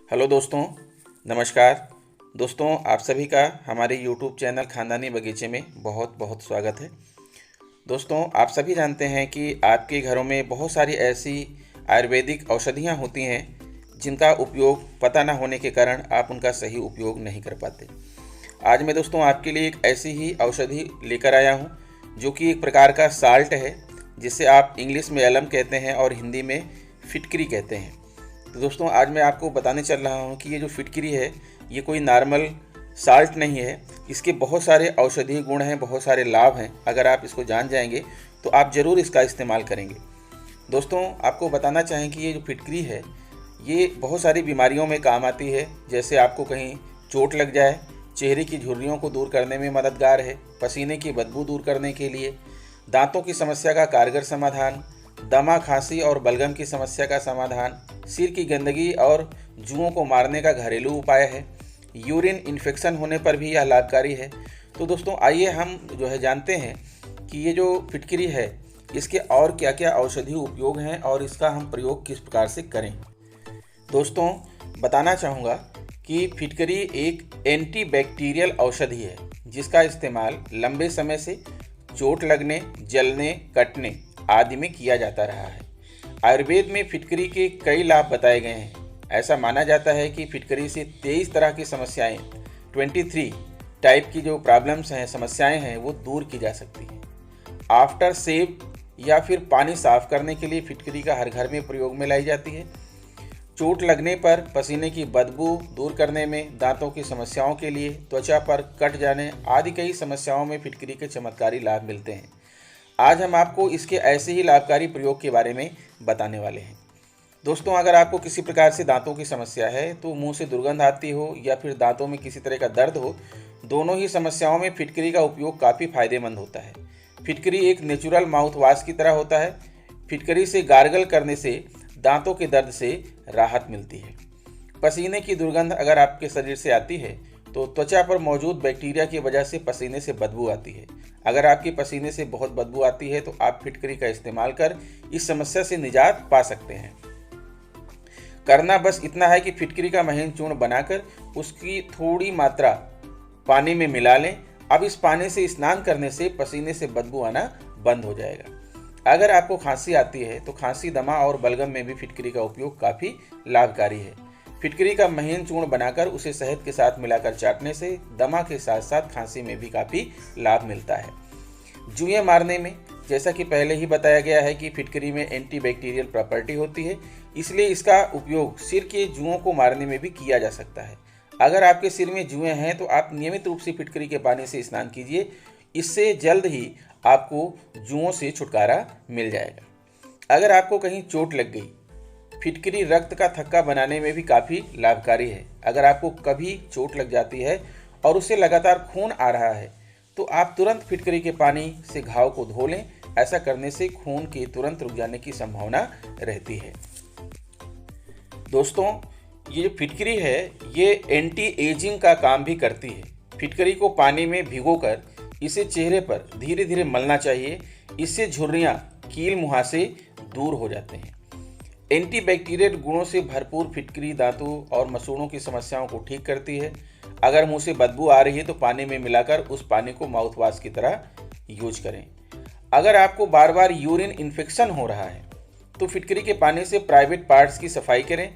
Hello दोस्तों, नमस्कार। दोस्तों, आप सभी का हमारे यूट्यूब चैनल खानदानी बगीचे में बहुत बहुत स्वागत है। दोस्तों, आप सभी जानते हैं कि आपके घरों में बहुत सारी ऐसी आयुर्वेदिक औषधियाँ होती हैं जिनका उपयोग पता न होने के कारण आप उनका सही उपयोग नहीं कर पाते। आज मैं दोस्तों आपके लिए एक ऐसी ही औषधि लेकर आया हूँ जो कि एक प्रकार का साल्ट है, जिसे आप इंग्लिश में एलम कहते हैं और हिंदी में फिटकरी कहते हैं। तो दोस्तों, आज मैं आपको बताने चल रहा हूँ कि ये जो फिटकरी है ये कोई नॉर्मल साल्ट नहीं है। इसके बहुत सारे औषधीय गुण हैं, बहुत सारे लाभ हैं। अगर आप इसको जान जाएंगे तो आप ज़रूर इसका इस्तेमाल करेंगे। दोस्तों, आपको बताना चाहें कि ये जो फिटकरी है ये बहुत सारी बीमारियों में काम आती है। जैसे आपको कहीं चोट लग जाए, चेहरे की झुर्रियों को दूर करने में मददगार है, पसीने की बदबू दूर करने के लिए, दांतों की समस्या का कारगर समाधान, दमा, खांसी और बलगम की समस्या का समाधान, सिर की गंदगी और जुओं को मारने का घरेलू उपाय है, यूरिन इन्फेक्शन होने पर भी यह लाभकारी है। तो दोस्तों, आइए हम जानते हैं कि ये जो फिटकरी है इसके और क्या क्या औषधीय उपयोग हैं और इसका हम प्रयोग किस प्रकार से करें। दोस्तों, बताना चाहूँगा कि फिटकरी एक एंटीबैक्टीरियल औषधि है जिसका इस्तेमाल लंबे समय से चोट लगने, जलने, कटने आदि में किया जाता रहा है। आयुर्वेद में फिटकरी के कई लाभ बताए गए हैं। ऐसा माना जाता है कि फिटकरी से 23 तरह की समस्याएं, 23 टाइप की जो प्रॉब्लम्स हैं, समस्याएं हैं, वो दूर की जा सकती हैं। आफ्टर सेव या फिर पानी साफ करने के लिए फिटकरी का हर घर में प्रयोग में लाई जाती है। चोट लगने पर पसीने की बदबू दूर करने में, दांतों की समस्याओं के लिए, त्वचा पर कट जाने आदि कई समस्याओं में फिटकरी के चमत्कारी लाभ मिलते हैं। आज हम आपको इसके ऐसे ही लाभकारी प्रयोग के बारे में बताने वाले हैं। दोस्तों, अगर आपको किसी प्रकार से दांतों की समस्या है, तो मुंह से दुर्गंध आती हो या फिर दांतों में किसी तरह का दर्द हो, दोनों ही समस्याओं में फिटकरी का उपयोग काफ़ी फायदेमंद होता है। फिटकरी एक नेचुरल माउथ वॉश की तरह होता है। फिटकरी से गार्गल करने से दांतों के दर्द से राहत मिलती है। पसीने की दुर्गंध अगर आपके शरीर से आती है तो त्वचा पर मौजूद बैक्टीरिया की वजह से पसीने से बदबू आती है। अगर आपके पसीने से बहुत बदबू आती है तो आप फिटकरी का इस्तेमाल कर इस समस्या से निजात पा सकते हैं। करना बस इतना है कि फिटकरी का महीन चूर्ण बनाकर उसकी थोड़ी मात्रा पानी में मिला लें। अब इस पानी से स्नान करने से पसीने से बदबू आना बंद हो जाएगा। अगर आपको खांसी आती है तो खांसी, दमा और बलगम में भी फिटकरी का उपयोग काफ़ी लाभकारी है। फिटकरी का महीन चूर्ण बनाकर उसे शहद के साथ मिलाकर चाटने से दमा के साथ साथ खांसी में भी काफ़ी लाभ मिलता है। जुएं मारने में, जैसा कि पहले ही बताया गया है कि फिटकरी में एंटीबैक्टीरियल प्रॉपर्टी होती है, इसलिए इसका उपयोग सिर के जुओं को मारने में भी किया जा सकता है। अगर आपके सिर में जुएं हैं तो आप नियमित रूप से फिटकरी के पानी से स्नान कीजिए। इससे जल्द ही आपको जुओं से छुटकारा मिल जाएगा। अगर आपको कहीं चोट लग गई, फिटकरी रक्त का थक्का बनाने में भी काफ़ी लाभकारी है। अगर आपको कभी चोट लग जाती है और उससे लगातार खून आ रहा है तो आप तुरंत फिटकरी के पानी से घाव को धो लें। ऐसा करने से खून के तुरंत रुक जाने की संभावना रहती है। दोस्तों, ये जो फिटकरी है ये एंटी एजिंग का काम भी करती है। फिटकरी को पानी में भिगोकर इसे चेहरे पर धीरे धीरे मलना चाहिए। इससे झुर्रियाँ, कील, मुहासे दूर हो जाते हैं। एंटीबैक्टीरियल गुणों से भरपूर फिटकरी दांतों और मसूड़ों की समस्याओं को ठीक करती है। अगर मुंह से बदबू आ रही है तो पानी में मिलाकर उस पानी को माउथ वॉश की तरह यूज करें। अगर आपको बार बार यूरिन इन्फेक्शन हो रहा है तो फिटकरी के पानी से प्राइवेट पार्ट्स की सफाई करें।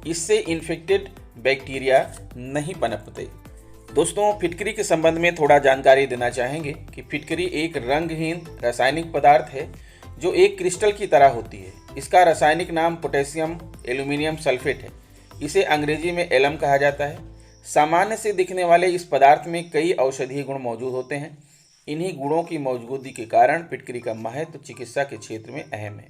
इससे इन्फेक्टेड बैक्टीरिया नहीं पनपते। दोस्तों, फिटकरी के संबंध में थोड़ा जानकारी देना चाहेंगे कि फिटकरी एक रंगहीन रासायनिक पदार्थ है जो एक क्रिस्टल की तरह होती है। इसका रासायनिक नाम पोटेशियम एल्यूमिनियम सल्फेट है। इसे अंग्रेजी में एलम कहा जाता है। सामान्य से दिखने वाले इस पदार्थ में कई औषधीय गुण मौजूद होते हैं। इन्हीं गुणों की मौजूदगी के कारण फिटकरी का महत्व चिकित्सा के क्षेत्र में अहम है।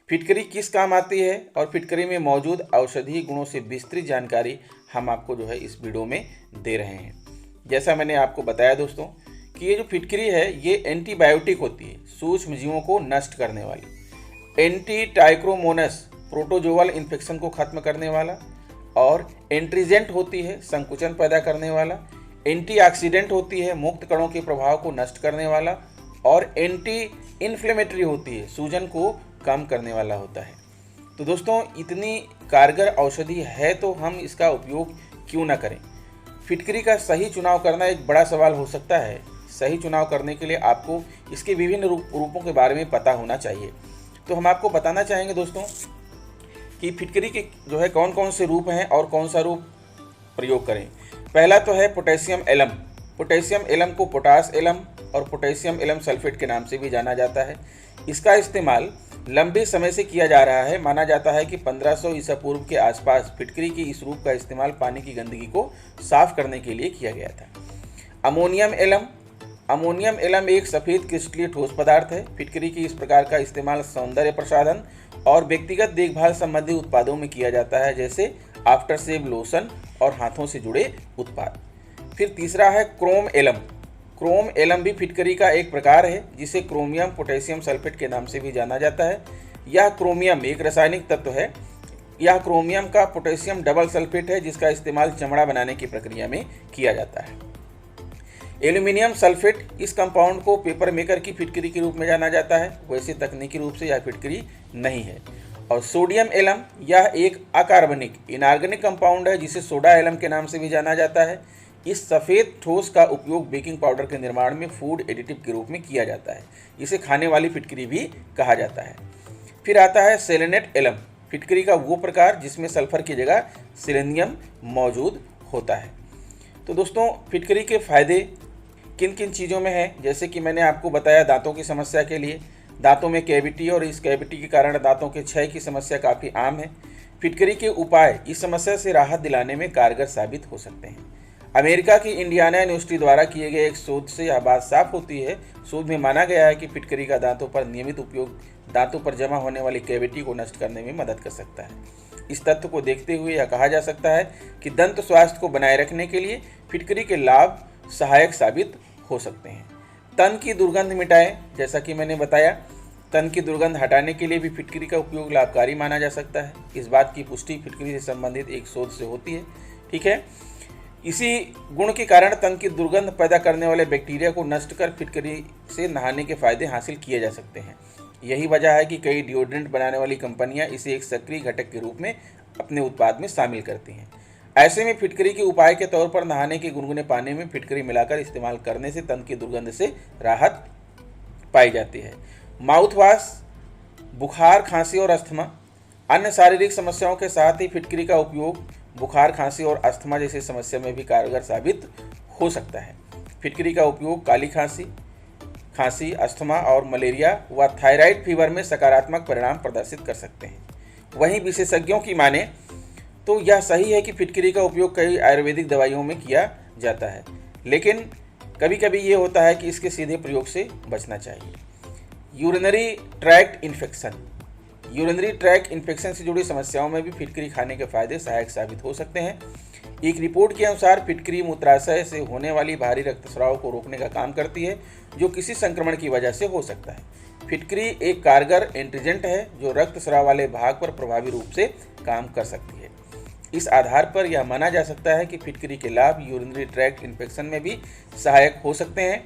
फिटकरी किस काम आती है और फिटकरी में मौजूद औषधीय गुणों से विस्तृत जानकारी हम आपको इस वीडियो में दे रहे हैं। जैसा मैंने आपको बताया दोस्तों कि ये जो फिटकरी है ये एंटीबायोटिक होती है, सूक्ष्म जीवों को नष्ट करने वाली, एंटी टाइक्रोमोनस प्रोटोजोअल इन्फेक्शन को खत्म करने वाला, और एंट्रीजेंट होती है, संकुचन पैदा करने वाला, एंटीऑक्सीडेंट होती है, मुक्त कणों के प्रभाव को नष्ट करने वाला, और एंटी इन्फ्लेमेटरी होती है, सूजन को कम करने वाला होता है। तो दोस्तों इतनी कारगर औषधि है तो हम इसका उपयोग क्यों ना करें। फिटकरी का सही चुनाव करना एक बड़ा सवाल हो सकता है। सही चुनाव करने के लिए आपको इसके विभिन्न रूपों के बारे में पता होना चाहिए। तो हम आपको बताना चाहेंगे दोस्तों कि फिटकरी के जो है कौन कौन से रूप हैं और कौन सा रूप प्रयोग करें। पहला तो है पोटेशियम एलम। पोटेशियम एलम को पोटास एलम और पोटेशियम एलम सल्फेट के नाम से भी जाना जाता है। इसका इस्तेमाल लंबे समय से किया जा रहा है। माना जाता है कि 1500 ईसा पूर्व के आसपास फिटकरी के इस रूप का इस्तेमाल पानी की गंदगी को साफ करने के लिए किया गया था। Ammonium alum. अमोनियम एलम एक सफ़ेद क्रिस्टलीय ठोस पदार्थ है। फिटकरी की इस प्रकार का इस्तेमाल सौंदर्य प्रसाधन और व्यक्तिगत देखभाल संबंधी उत्पादों में किया जाता है, जैसे आफ्टर शेव लोशन और हाथों से जुड़े उत्पाद। फिर तीसरा है क्रोम एलम। क्रोम एलम भी फिटकरी का एक प्रकार है, जिसे क्रोमियम पोटेशियम सल्फेट के नाम से भी जाना जाता है। यह क्रोमियम एक रासायनिक तत्व है। यह क्रोमियम का पोटेशियम डबल सल्फेट है, जिसका इस्तेमाल चमड़ा बनाने की प्रक्रिया में किया जाता है। एल्यूमिनियम सल्फेट, इस कंपाउंड को पेपर मेकर की फिटकरी के रूप में जाना जाता है। वैसे तकनीकी रूप से यह फिटकरी नहीं है। और सोडियम एलम, यह एक अकार्बनिक इनऑर्गेनिक कंपाउंड है, जिसे सोडा एलम के नाम से भी जाना जाता है। इस सफ़ेद ठोस का उपयोग बेकिंग पाउडर के निर्माण में फूड एडिटिव के रूप में किया जाता है। इसे खाने वाली फिटकरी भी कहा जाता है। फिर आता है सेलेनेट एलम। फिटकरी का वो प्रकार जिसमें सल्फर की जगह सेलेनियम मौजूद होता है। तो दोस्तों फिटकरी के फ़ायदे किन किन चीज़ों में हैं, जैसे कि मैंने आपको बताया दांतों की समस्या के लिए। दांतों में कैविटी और इस कैविटी के कारण दांतों के क्षय की समस्या काफ़ी आम है। फिटकरी के उपाय इस समस्या से राहत दिलाने में कारगर साबित हो सकते हैं। अमेरिका की इंडियाना यूनिवर्सिटी द्वारा किए गए एक शोध से यह बात साफ होती है। शोध में माना गया है कि फिटकरी का दांतों पर नियमित उपयोग दांतों पर जमा होने वाली कैविटी को नष्ट करने में मदद कर सकता है। इस तथ्य को देखते हुए यह कहा जा सकता है कि दंत स्वास्थ्य को बनाए रखने के लिए फिटकरी के लाभ सहायक साबित हो सकते हैं। तन की दुर्गंध मिटाएं, जैसा कि मैंने बताया, तन की दुर्गंध हटाने के लिए भी फिटकरी का उपयोग लाभकारी माना जा सकता है। इस बात की पुष्टि फिटकरी से संबंधित एक शोध से होती है। ठीक है, इसी गुण के कारण तन की दुर्गंध पैदा करने वाले बैक्टीरिया को नष्ट कर फिटकरी से नहाने के फायदे हासिल किए जा सकते हैं। यही वजह है कि कई डिओड्रेंट बनाने वाली कंपनियां इसे एक सक्रिय घटक के रूप में अपने उत्पाद में शामिल करती हैं। ऐसे में फिटकरी के उपाय के तौर पर नहाने के गुनगुने पानी में फिटकरी मिलाकर इस्तेमाल करने से तन की दुर्गंध से राहत पाई जाती है। माउथ वॉश, बुखार, खांसी और अस्थमा, अन्य शारीरिक समस्याओं के साथ ही फिटकरी का उपयोग बुखार, खांसी और अस्थमा जैसी समस्या में भी कारगर साबित हो सकता है। फिटकरी का उपयोग काली खांसी, अस्थमा और मलेरिया व थायराइड फीवर में सकारात्मक परिणाम प्रदर्शित कर सकते हैं। वहीं विशेषज्ञों की माने तो यह सही है कि फिटकरी का उपयोग कई आयुर्वेदिक दवाइयों में किया जाता है, लेकिन कभी कभी ये होता है कि इसके सीधे प्रयोग से बचना चाहिए। Urinary tract infection. Urinary tract infection से जुड़ी समस्याओं में भी फिटकरी खाने के फायदे सहायक साबित हो सकते हैं। एक रिपोर्ट के अनुसार फिटकरी मूत्राशय से होने वाली भारी रक्तस्राव को रोकने का काम करती है, जो किसी संक्रमण की वजह से हो सकता है। फिटकरी एक कारगर एंटीजेंट है जो रक्तस्राव वाले भाग पर प्रभावी रूप से काम कर सकती है। इस आधार पर यह माना जा सकता है कि फिटकरी के लाभ यूरिनरी ट्रैक्ट इन्फेक्शन में भी सहायक हो सकते हैं।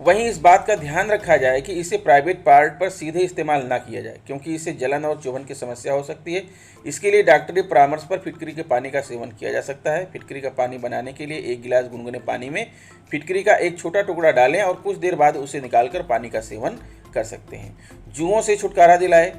वहीं इस बात का ध्यान रखा जाए कि इसे प्राइवेट पार्ट पर सीधे इस्तेमाल ना किया जाए, क्योंकि इससे जलन और चुभन की समस्या हो सकती है। इसके लिए डॉक्टरी परामर्श पर फिटकरी के पानी का सेवन किया जा सकता है। फिटकरी का पानी बनाने के लिए 1 गिलास गुनगुने पानी में फिटकरी का एक छोटा टुकड़ा डालें और कुछ देर बाद उसे निकालकर पानी का सेवन कर सकते हैं। जुओं से छुटकारा दिलाए,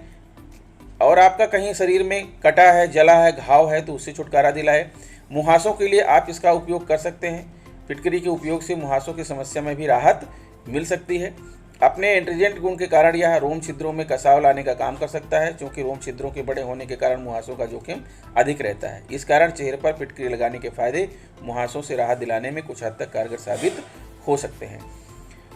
और आपका कहीं शरीर में कटा है, जला है, घाव है तो उससे छुटकारा दिलाए। मुहासों के लिए आप इसका उपयोग कर सकते हैं। फिटकरी के उपयोग से मुहासों की समस्या में भी राहत मिल सकती है। अपने एंटीजेंट गुण के कारण यह रोम छिद्रों में कसाव लाने का काम कर सकता है, क्योंकि रोम छिद्रों के बड़े होने के कारण मुहासों का जोखिम अधिक रहता है। इस कारण चेहरे पर फिटकरी लगाने के फायदे मुहासों से राहत दिलाने में कुछ हद तक कारगर साबित हो सकते हैं।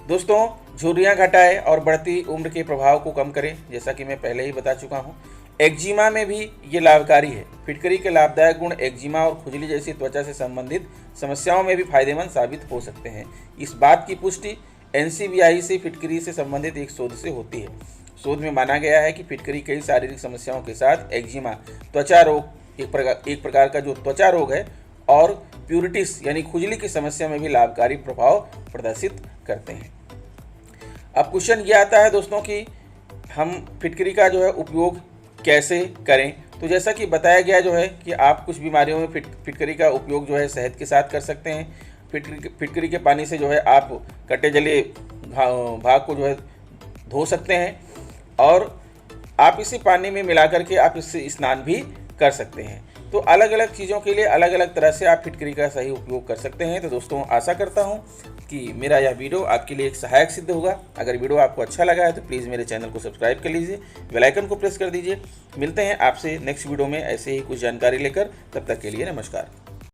दोस्तों, झुर्रियाँ घटाएं और बढ़ती उम्र के प्रभाव को कम करें, जैसा कि मैं पहले ही बता चुका हूँ। एक्जिमा में भी ये लाभकारी है। फिटकरी के लाभदायक गुण एक्जिमा और खुजली जैसी त्वचा से संबंधित समस्याओं में भी फायदेमंद साबित हो सकते हैं। इस बात की पुष्टि NCBI से फिटकरी से संबंधित एक शोध से होती है। शोध में माना गया है कि फिटकरी कई शारीरिक समस्याओं के साथ एक्जिमा, त्वचा रोग, एक प्रकार का जो त्वचा रोग है, और प्यूरिटिस यानी खुजली की समस्या में भी लाभकारी प्रभाव प्रदर्शित करते हैं। अब क्वेश्चन ये आता है दोस्तों कि हम फिटकरी का जो है उपयोग कैसे करें। तो जैसा कि बताया गया जो है कि आप कुछ बीमारियों में फिटकरी का उपयोग जो है शहद के साथ कर सकते हैं। फिटकरी के पानी से जो है आप कटे जले भाग को जो है धो सकते हैं और आप इसी पानी में मिला करके आप इससे स्नान भी कर सकते हैं। तो अलग अलग चीज़ों के लिए अलग अलग तरह से आप फिटकरी का सही उपयोग कर सकते हैं। तो दोस्तों, आशा करता हूं कि मेरा यह वीडियो आपके लिए एक सहायक सिद्ध होगा। अगर वीडियो आपको अच्छा लगा है तो प्लीज़ मेरे चैनल को सब्सक्राइब कर लीजिए, बेल आइकन को प्रेस कर दीजिए। मिलते हैं आपसे नेक्स्ट वीडियो में ऐसे ही कुछ जानकारी लेकर। तब तक के लिए नमस्कार।